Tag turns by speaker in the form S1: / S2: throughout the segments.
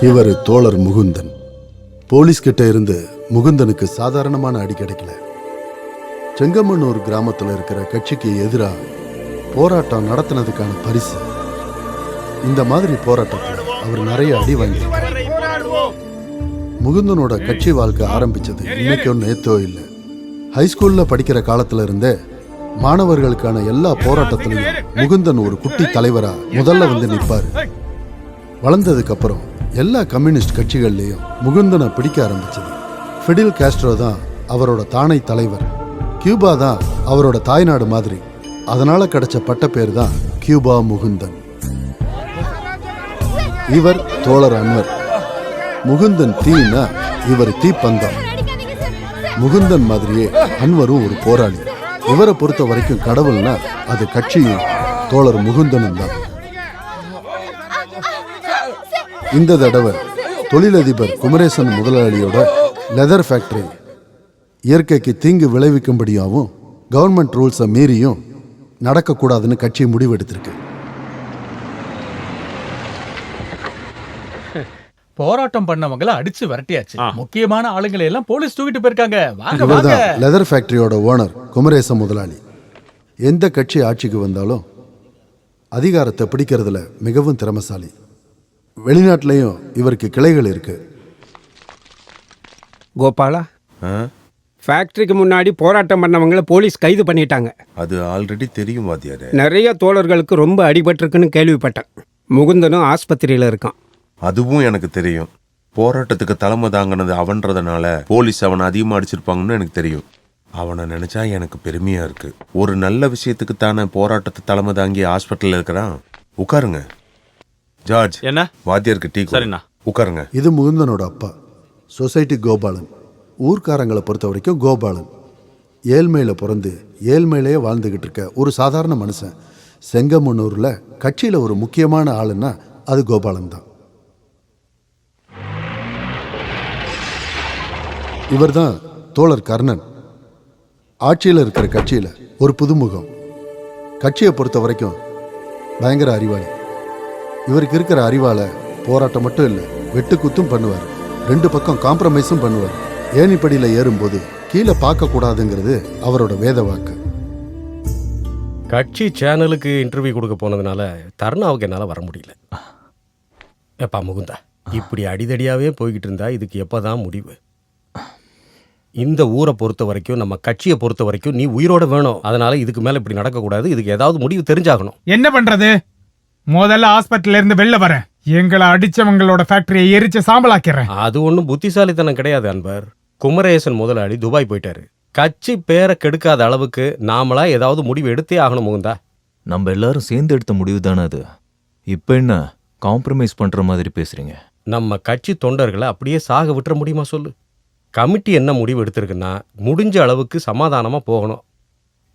S1: இவர் தோழர் முகுந்தன். போலீஸ் கிட்ட இருந்து முகுந்தனுக்கு சாதாரணமான அடி கிடைக்கல. செங்கமண்ணூர் கிராமத்தில் இருக்கிற கட்சிக்கு எதிராக போராட்டம் நடத்தினதுக்கான பரிசு. இந்த மாதிரி போராட்டத்தில் அவர் நிறைய அடி வாங்கியிருக்கார். முகுந்தனோட கட்சி வாழ்க்கை ஆரம்பிச்சது இன்னைக்கோ நேத்தோ இல்லை. ஹைஸ்கூல்ல படிக்கிற காலத்துல இருந்தே மாணவர்களுக்கான எல்லா போராட்டத்திலையும் முகுந்தன் ஒரு குட்டி தலைவரா முதல்ல வந்து நிற்பாரு. வளர்ந்ததுக்கு அப்புறம் எல்லா கம்யூனிஸ்ட் கட்சிகள்லையும் முகுந்தனை பிடிக்க ஆரம்பிச்சது. ஃபிடில் காஸ்ட்ரோ தான் அவரோட தானை தலைவர், கியூபா தான் அவரோட தாய்நாடு மாதிரி. அதனால கிடைச்ச பட்ட பேர் தான் கியூபா முகுந்தன். இவர் தோழர் அன்வர். முகுந்தன் தீனா இவர் தீப்பந்தம். முகுந்தன் மாதிரியே அன்வரும் ஒரு போராளி. இவரை பொறுத்த வரைக்கும் கடவுள்னா அது கட்சியும் தோழர் முகுந்தனும் தான். இந்த தடவை தொழிலதிபர் குமரேசன் முதலாளியோட லெதர் ஃபேக்டரி இயற்கைக்கு தீங்கு விளைவிக்கும்படியாகவும் கவர்மெண்ட் ரூல்ஸை மீறியும் நடக்கக்கூடாதுன்னு கட்சி முடிவெடுத்திருக்கு.
S2: போராட்டம் பண்ணவங்கள அடிச்சு விரட்டியாச்சு. முக்கியமான ஆளுங்களை எல்லாம் போலீஸ் தூக்கிட்டு போயிருக்காங்க.
S1: இவர்தான் லெதர் ஃபேக்டரியோட ஓனர் குமரேசன் முதலாளி. எந்த கட்சி ஆட்சிக்கு வந்தாலும் அதிகாரத்தை பிடிக்கிறதுல மிகவும் திறமசாலி. வெளிநாட்டிலையும் இவருக்கு கிளைகள் இருக்கு.
S3: கோபாலா, ஃபேக்டரிக்கு முன்னாடி போராட்டம் பண்ணவங்கள போலீஸ் கைது பண்ணிட்டாங்க.
S4: அது ஆல்ரெடி தெரியும் வாத்தியாரே.
S3: நிறைய தோழர்களுக்கு ரொம்ப அடிபட்டிருக்குன்னு கேள்விப்பட்டேன். முகுந்தனும் ஆஸ்பத்திரியில் இருக்கான்.
S4: அதுவும் எனக்கு தெரியும். போராட்டத்துக்கு தலைமை தாங்கினது அவன்றதுனால போலீஸ் அவனை அதிகமாக அடிச்சிருப்பாங்கன்னு எனக்கு தெரியும். அவனை நினைச்சா எனக்கு பெருமையா இருக்கு. ஒரு நல்ல விஷயத்துக்கு தானே போராட்டத்தை தலைமை தாங்கி ஹாஸ்பிட்டல்ல இருக்கிறான். உட்காருங்க. ஜார்ஜ்,
S5: என்ன
S4: வாத்தியாருக்கு டீ. சரிண்ணா, உட்காருங்க.
S1: இது முகுந்தனோட அப்பா, சொசைட்டி கோபாலன். ஊர்க்காரங்களை பொறுத்த வரைக்கும் கோபாலன் ஏழ்மையில பிறந்து ஏழ்மையிலேயே வாழ்ந்துகிட்டு இருக்க ஒரு சாதாரண மனுஷன். செங்கமண்ணூர்ல கட்சியில ஒரு முக்கியமான ஆளுன்னா அது கோபாலன் தான். இவர் தான் தோழர் கர்ணன். ஆட்சியில் இருக்கிற கட்சியில் ஒரு புதுமுகம். கட்சியை பொறுத்த வரைக்கும் பயங்கர அறிவாளி. இவருக்கு இருக்கிற அறிவால போராட்டம் மட்டும் இல்லை, வெட்டுக்குத்தும் பண்ணுவார். 2 பக்கம் காம்ப்ரமைஸும் பண்ணுவார். ஏணிப்படியில் ஏறும்போது கீழே பார்க்கக்கூடாதுங்கிறது அவரோட வேத வாக்கு.
S6: கட்சி சேனலுக்கு இன்டர்வியூ கொடுக்க போனதுனால தருணாவுக்கு என்னால் வர முடியல. எப்பா முகுந்தா, இப்படி அடிதடியாகவே போய்கிட்டு இருந்தா இதுக்கு எப்போ தான் முடிவு? இந்த ஊரை பொறுத்த வரைக்கும், நம்ம கட்சியை பொறுத்த வரைக்கும் நீ உயிரோட வேணும். அதனால இதுக்கு மேலே இப்படி நடக்கக்கூடாது. இதுக்கு ஏதாவது முடிவு தெரிஞ்சாகணும்.
S7: என்ன பண்றது? முதல்ல ஹாஸ்பிட்டல்ல இருந்து வெளில வரேன். எங்களை அடிச்சவங்களோட ஃபேக்டரியை எரிச்சு சாம்பலாக்கிறேன்.
S6: அது ஒன்றும் புத்திசாலித்தனம் கிடையாது அன்பர். குமரேசன் முதலாளி துபாய் போயிட்டாரு. கட்சி பேரை கெடுக்காத அளவுக்கு நாமளா ஏதாவது முடிவு எடுத்தே ஆகணும் முகுந்தா.
S8: நம்ம எல்லாரும் சேர்ந்து எடுத்த முடிவு தானே அது. இப்போ என்ன காம்ப்ரமைஸ் பண்ற மாதிரி பேசுறீங்க?
S6: நம்ம கட்சி தொண்டர்களை அப்படியே சாக விட்டுற முடியுமா சொல்லு? கமிட்டி என்ன முடிவு எடுத்திருக்குன்னா முடிஞ்ச அளவுக்கு சமாதானமாக போகணும்.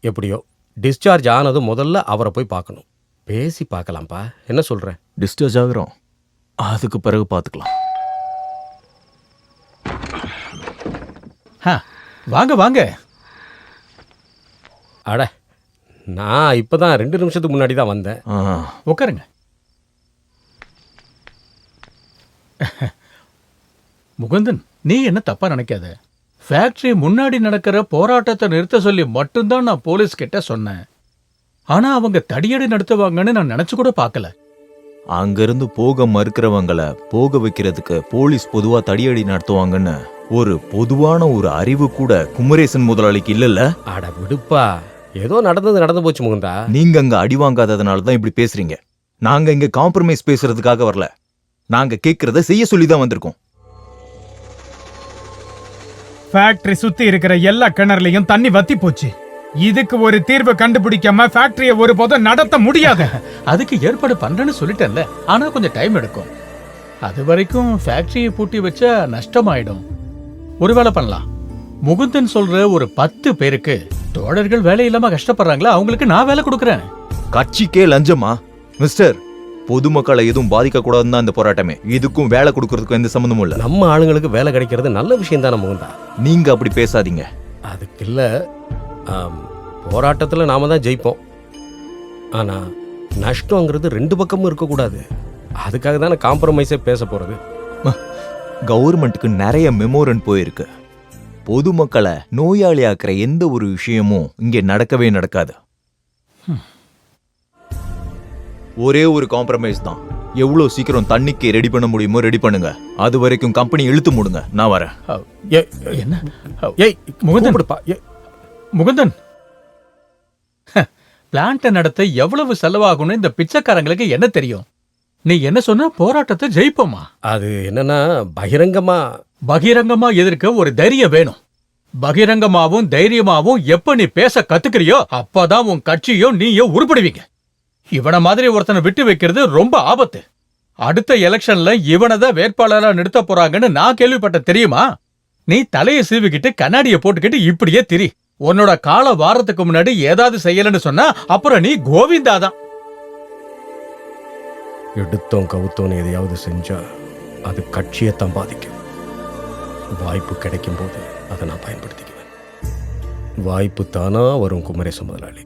S6: எப்படியோ டிஸ்சார்ஜ் ஆனதும் முதல்ல அவரை போய் பார்க்கணும். பேசி பார்க்கலாம்ப்பா, என்ன சொல்ற?
S8: டிஸ்சார்ஜ் ஆகுறோம், அதுக்கு பிறகு பார்த்துக்கலாம்.
S2: வாங்க வாங்க.
S6: அட, நான் இப்போதான் 2 நிமிஷத்துக்கு முன்னாடி தான் வந்தேன்.
S2: உட்காருங்க. முகுந்தன், நீ என்ன தப்பா நினைக்காத. ஃபேக்டரி முன்னாடி நடக்கிற போராட்டத்தை நிறுத்த சொல்லி மட்டும்தான் நான் போலீஸ் கிட்ட சொன்னேன். ஆனா அவங்க தடியடி நடத்துவாங்கன்னு நான் நினைச்சு கூட பார்க்கல.
S8: அங்கிருந்து போக மறுக்கிறவங்களை போக வைக்கிறதுக்கு போலீஸ் பொதுவா தடியடி நடத்துவாங்கன்னு ஒரு பொதுவான ஒரு அறிவு கூட குமரேசன் முதலாளிக்கு இல்லல்ல.
S6: அட விடுப்பா, ஏதோ நடந்து போச்சு முகுந்தா.
S8: நீங்க அங்க அடி வாங்காததுனால தான் இப்படி பேசுறீங்க. நாங்க இங்க காம்ப்ரமைஸ் பேசுறதுக்காக வரல. நாங்க கேட்கறத செய்ய சொல்லி தான் வந்திருக்கோம்.
S7: ஃபேக்டரி சுத்தி இருக்கிற எல்லா கிணறுலையும் தண்ணி வத்தி போச்சு. இதுக்கு ஒரு தீர்வு கண்டுபிடிக்காம ஃபேக்டரியை ஒரு போதும் நடத்த முடியாது.
S2: அதுக்கு ஏற்பாடு பண்றேன்னு சொல்லிட்டேன்ல. ஆனா கொஞ்சம் டைம் எடுக்கும். அது வரைக்கும் ஃபேக்டரியை பூட்டி வச்சா நஷ்டமாயிடும். ஒரு வேலை பண்ணலாம். முகுந்தன் சொல்ற ஒரு 10 பேருக்கு தோழர்கள் வேலை இல்லாம கஷ்டப்படுறாங்களா, அவங்களுக்கு நான் வேலை கொடுக்கறேன்.
S8: கட்சிக்கே லஞ்சமா மிஸ்டர்? பொதுமக்களை எதுவும் பாதிக்க கூடாதுன்னு தான் இந்த போராட்டமே. இதுக்கும் வேலை கொடுக்கறதுக்கும் எந்த சம்பந்தமும் இல்ல.
S6: நம்ம ஆளுங்களுக்கு வேலை கிடைக்கிறது நல்ல விஷயம் தானே முகுந்தா.
S8: நீங்க அப்படி பேசாதீங்க.
S6: அதுக்கு இல்ல, போராட்டத்தில் நாம தான் ஜெயிப்போம். ஆனால் நஷ்டங்கிறது 2 பக்கமும் இருக்கக்கூடாது. அதுக்காக தானே காம்ப்ரமைஸே பேச போகிறது.
S8: கவர்மெண்ட்டுக்கு நிறைய மெமோரன் போயிருக்கு. பொதுமக்களை நோயாளியாக்குற எந்த ஒரு விஷயமும் இங்கே நடக்கவே நடக்காது. ஒரே ஒரு காம்ப்ரமைஸ் தான். எவ்வளவு சீக்கிரம் தண்ணிக்கு ரெடி பண்ண முடியுமோ ரெடி பண்ணுங்க. அது வரைக்கும் கம்பெனி இழுத்து மூடுங்க. நான் வரேன்.
S2: என்ன
S6: ஏய்
S2: முகுந்தன்.
S6: கூப்பிடுப்பா.
S2: முகுந்தன், பிளான்ட்டை நடத்த எவ்வளவு செலவாகும்னு இந்த பிச்சைக்காரங்களுக்கு என்ன தெரியும்? நீ என்ன சொன்ன? போராட்டத்தை ஜெயிப்போமா?
S6: அது என்னன்னா பகிரங்கமா
S2: பகிரங்கமா எதிர்க்க ஒரு தைரியம் வேணும். பகிரங்கமாவும் தைரியமாவும் எப்ப நீ பேச கத்துக்கிறியோ அப்பதான் உன் கட்சியோ நீயோ உருப்படுவீங்க. இவன மாதிரி ஒருத்தனை விட்டு வைக்கிறது ரொம்ப ஆபத்து. அடுத்த எலெக்ஷன்ல இவனதான் வேட்பாளரா நிறுத்த போறாங்கன்னு நான் கேள்விப்பட்ட தெரியுமா? நீ தலையை சீவிக்கிட்டு கண்ணாடியை போட்டுக்கிட்டு இப்படியே திரி. உன்னோட கால வாரத்துக்கு முன்னாடி ஏதாவது செய்யலன்னு சொன்னா அப்புறம் நீ கோவிந்தாதான்.
S6: எடுத்தோம் கவுத்தோன்னு எதையாவது செஞ்சா அது கட்சியை பாதிக்கும். வாய்ப்பு கிடைக்கும் போது அதை நான் பயன்படுத்திக்குவேன். வாய்ப்பு தானா வரும் குமரேச முதலாளி.